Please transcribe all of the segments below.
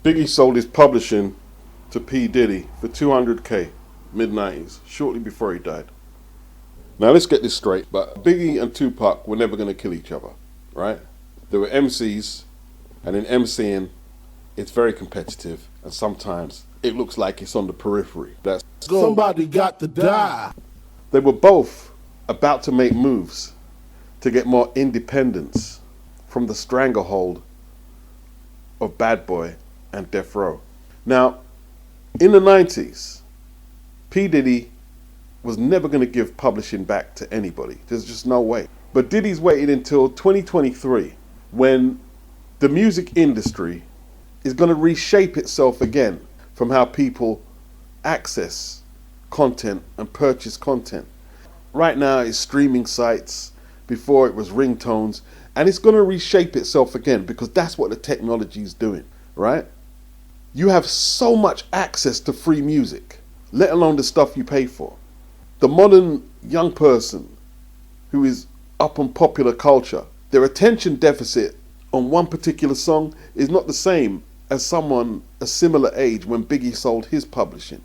Biggie sold his publishing to P. Diddy for 200k, mid-90s, shortly before he died. Now let's get this straight, but Biggie and Tupac were never going to kill each other, right? They were MCs, and in MCing, it's very competitive, and sometimes it looks like it's on the periphery. That's somebody got to die. They were both about to make moves to get more independence from the stranglehold of Bad Boy and Death Row. Now, in the 90s, P. Diddy was never going to give publishing back to anybody. There's just no way. But Diddy's waited until 2023 when the music industry is going to reshape itself again from how people access content and purchase content. Right now it's streaming sites, before it was ringtones, and it's going to reshape itself again because that's what the technology is doing, right? You have so much access to free music, let alone the stuff you pay for. The modern young person who is up on popular culture, their attention deficit on one particular song is not the same as someone a similar age when Biggie sold his publishing.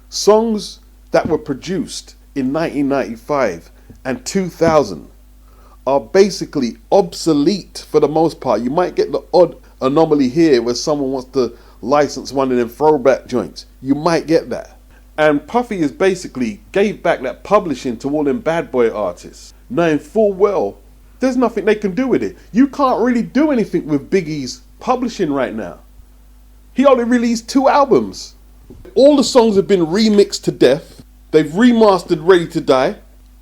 Songs that were produced in 1995 and 2000 are basically obsolete for the most part. You might get the odd anomaly here where someone wants to license one of them throwback joints. You might get that. And Puffy is basically gave back that publishing to all them bad boy artists, knowing full well there's nothing they can do with it. You can't really do anything with Biggie's publishing right now. He only released 2 albums. All the songs have been remixed to death. They've remastered Ready to Die.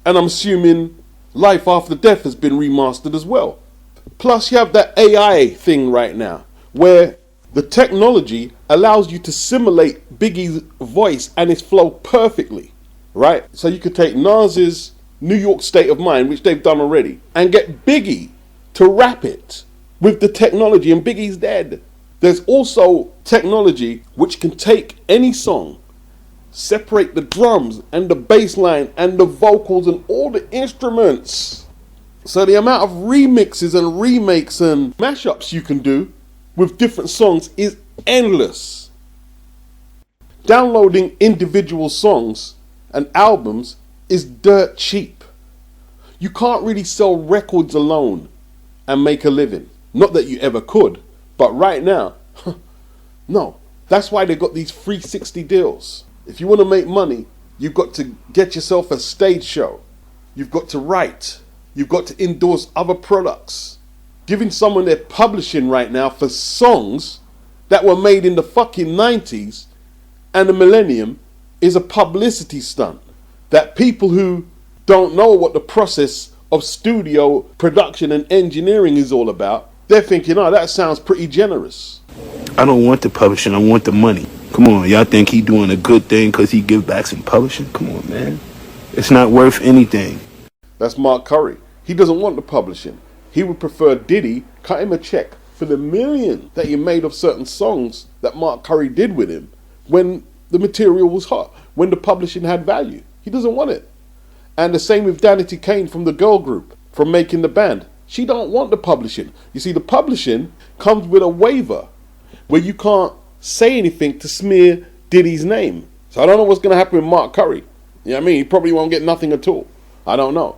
And I'm assuming Life After Death has been remastered as well. Plus you have that AI thing right now, where the technology allows you to simulate Biggie's voice and his flow perfectly, right? So you could take Nas's New York State of Mind, which they've done already, and get Biggie to rap it with the technology, and Biggie's dead. There's also technology which can take any song, separate the drums and the bass line and the vocals and all the instruments. So the amount of remixes and remakes and mashups you can do with different songs is endless. Downloading individual songs and albums is dirt cheap. You can't really sell records alone and make a living. Not that you ever could, but right now, no. That's why they got these 360 deals. If you want to make money, you've got to get yourself a stage show. You've got to write. You've got to endorse other products. Giving someone their publishing right now for songs that were made in the fucking 90s and the millennium is a publicity stunt. That people who don't know what the process of studio production and engineering is all about, they're thinking, oh, that sounds pretty generous. I don't want the publishing, I want the money. Come on, y'all think he doing a good thing because he give back some publishing? Come on, man. It's not worth anything. That's Mark Curry. He doesn't want the publishing. He would prefer Diddy cut him a check for the million that he made of certain songs that Mark Curry did with him when the material was hot, when the publishing had value. He doesn't want it. And the same with Danity Kane from the girl group, from making the band. She don't want the publishing. You see, the publishing comes with a waiver where you can't say anything to smear Diddy's name. So I don't know what's going to happen with Mark Curry. You know what I mean? He probably won't get nothing at all. I don't know.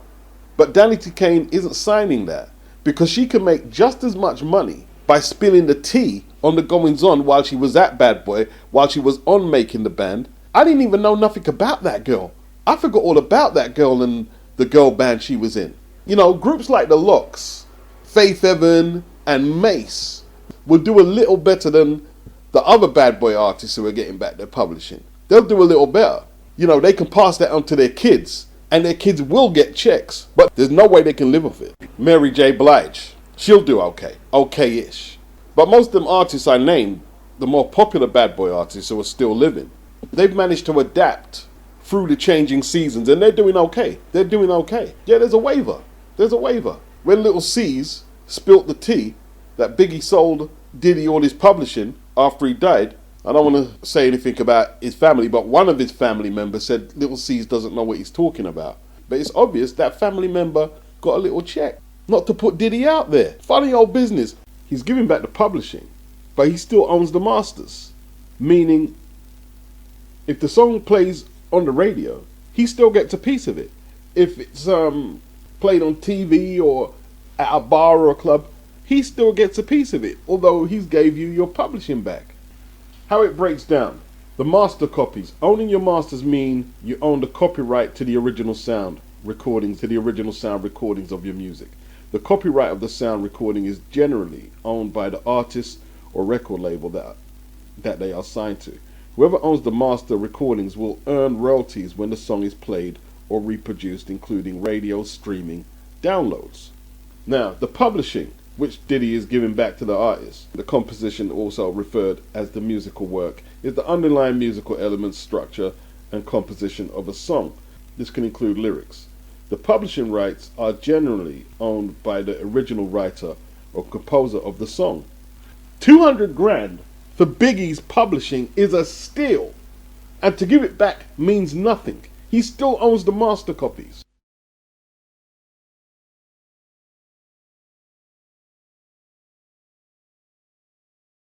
But Danity Kane isn't signing that because she can make just as much money by spilling the tea on the goings on while she was at Bad Boy, while she was on making the band. I didn't even know nothing about that girl. I forgot all about that girl and the girl band she was in. You know, groups like the Locks, Faith Evan and Mace will do a little better than the other Bad Boy artists who are getting back their publishing. They'll do a little better. You know, they can pass that on to their kids and their kids will get checks, but there's no way they can live off it. Mary J. Blige, she'll do okay, okay-ish. But most of them artists I named, the more popular Bad Boy artists who are still living, they've managed to adapt through the changing seasons and they're doing okay. They're doing okay. Yeah, there's a waiver. There's a waiver. When Little C's spilt the tea that Biggie sold Diddy all his publishing after he died, I don't want to say anything about his family, but one of his family members said Little C's doesn't know what he's talking about. But it's obvious that family member got a little check. Not to put Diddy out there. Funny old business. He's giving back the publishing. but he still owns the masters. Meaning, if the song plays on the radio, he still gets a piece of it. If it's played on TV or at a bar or a club, he still gets a piece of it, although he's gave you your publishing back. How it breaks down. The master copies. Owning your masters mean you own the copyright to the original sound recordings, of your music. The copyright of the sound recording is generally owned by the artist or record label that they are signed to. Whoever owns the master recordings will earn royalties when the song is played or reproduced, including radio, streaming, downloads. Now, the publishing, which Diddy is giving back to the artist, the composition, also referred as the musical work, is the underlying musical elements, structure, and composition of a song. This can include lyrics. The publishing rights are generally owned by the original writer or composer of the song. 200 grand for Biggie's publishing is a steal, and to give it back means nothing. He still owns the master copies.